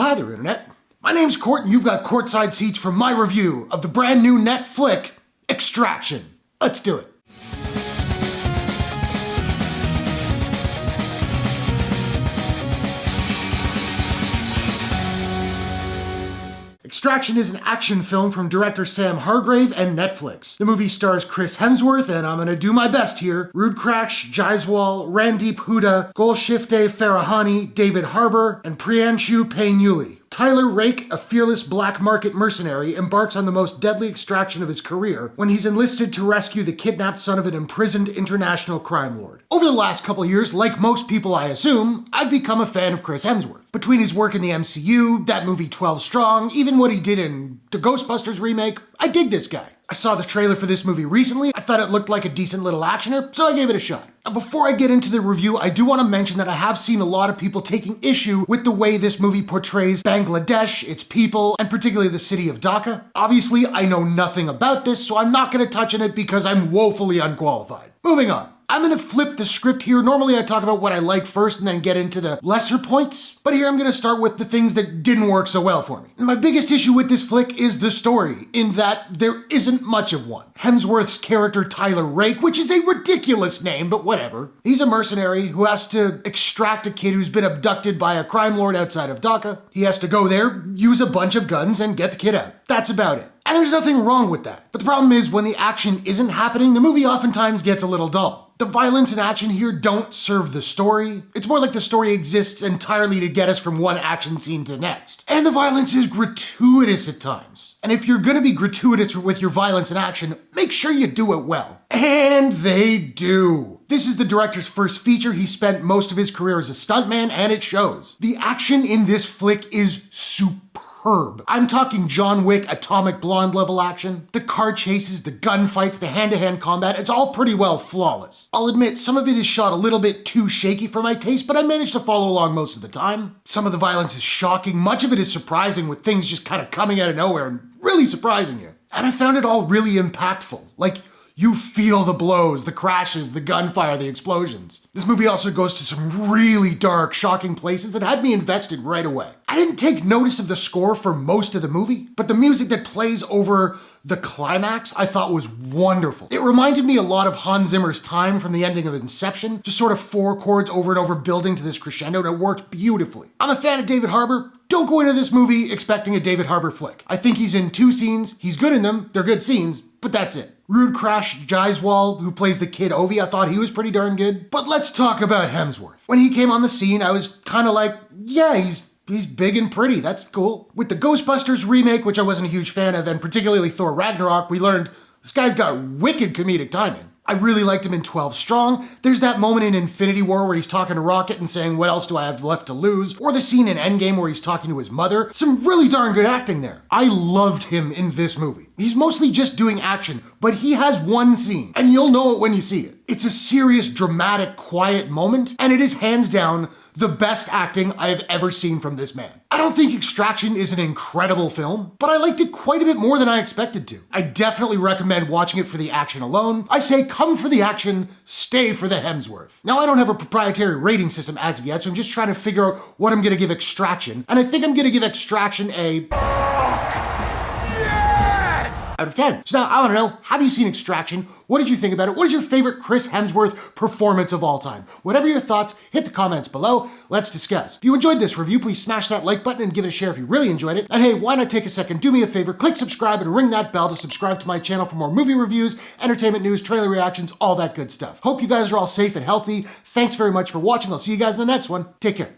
Hi there, Internet. My name's Court, and you've got courtside seats for my review of the brand new net flick, Extraction. Let's do it. Extraction is an action film from director Sam Hargrave and Netflix. The movie stars Chris Hemsworth, and I'm gonna do my best here, Rudhraksh Jaiswal, Randeep Hooda, Golshifteh Farahani, David Harbour, and Priyanshu Painyuli. Tyler Rake, a fearless black market mercenary, embarks on the most deadly extraction of his career when he's enlisted to rescue the kidnapped son of an imprisoned international crime lord. Over the last couple years, like most people I assume, I've become a fan of Chris Hemsworth. Between his work in the MCU, that movie 12 Strong, even what he did in the Ghostbusters remake, I dig this guy. I saw the trailer for this movie recently. I thought it looked like a decent little actioner, so I gave it a shot. Now, before I get into the review, I do want to mention that I have seen a lot of people taking issue with the way this movie portrays Bangladesh, its people, and particularly the city of Dhaka. Obviously, I know nothing about this, so I'm not going to touch on it because I'm woefully unqualified. Moving on. I'm going to flip the script here. Normally I talk about what I like first and then get into the lesser points, but here I'm going to start with the things that didn't work so well for me. And my biggest issue with this flick is the story, in that there isn't much of one. Hemsworth's character Tyler Rake, which is a ridiculous name, but whatever. He's a mercenary who has to extract a kid who's been abducted by a crime lord outside of Dhaka. He has to go there, use a bunch of guns, and get the kid out. That's about it. And there's nothing wrong with that. But the problem is when the action isn't happening, the movie oftentimes gets a little dull. The violence and action here don't serve the story. It's more like the story exists entirely to get us from one action scene to the next. And the violence is gratuitous at times. And if you're gonna be gratuitous with your violence and action, make sure you do it well. And they do. This is the director's first feature. He spent most of his career as a stuntman, and it shows. The action in this flick is superb. I'm talking John Wick, Atomic Blonde level action. The car chases, the gunfights, the hand-to-hand combat, it's all pretty well flawless. I'll admit, some of it is shot a little bit too shaky for my taste, but I managed to follow along most of the time. Some of the violence is shocking, much of it is surprising, with things just kind of coming out of nowhere and really surprising you. And I found it all really impactful. Like, you feel the blows, the crashes, the gunfire, the explosions. This movie also goes to some really dark, shocking places that had me invested right away. I didn't take notice of the score for most of the movie, but the music that plays over the climax I thought was wonderful. It reminded me a lot of Hans Zimmer's Time from the ending of Inception, just sort of four chords over and over building to this crescendo, and it worked beautifully. I'm a fan of David Harbour. Don't go into this movie expecting a David Harbour flick. I think he's in 2 scenes, he's good in them, they're good scenes, but that's it. Rudhraksh Jaiswal, who plays the kid Ovi, I thought he was pretty darn good. But let's talk about Hemsworth. When he came on the scene, I was kind of like, yeah, he's big and pretty, that's cool. With the Ghostbusters remake, which I wasn't a huge fan of, and particularly Thor Ragnarok, we learned this guy's got wicked comedic timing. I really liked him in 12 Strong. There's that moment in Infinity War where he's talking to Rocket and saying, what else do I have left to lose? Or the scene in Endgame where he's talking to his mother. Some really darn good acting there. I loved him in this movie. He's mostly just doing action, but he has one scene, and you'll know it when you see it. It's a serious, dramatic, quiet moment, and it is hands down the best acting I have ever seen from this man. I don't think Extraction is an incredible film, but I liked it quite a bit more than I expected to. I definitely recommend watching it for the action alone. I say come for the action, stay for the Hemsworth. Now, I don't have a proprietary rating system as of yet, so I'm just trying to figure out what I'm gonna give Extraction, and I think I'm gonna give Extraction a out of 10. So now I want to know, have you seen Extraction? What did you think about it? What is your favorite Chris Hemsworth performance of all time? Whatever your thoughts, hit the comments below. Let's discuss. If you enjoyed this review, please smash that like button and give it a share if you really enjoyed it. And hey, why not take a second, do me a favor, click subscribe and ring that bell to subscribe to my channel for more movie reviews, entertainment news, trailer reactions, all that good stuff. Hope you guys are all safe and healthy. Thanks very much for watching. I'll see you guys in the next one. Take care.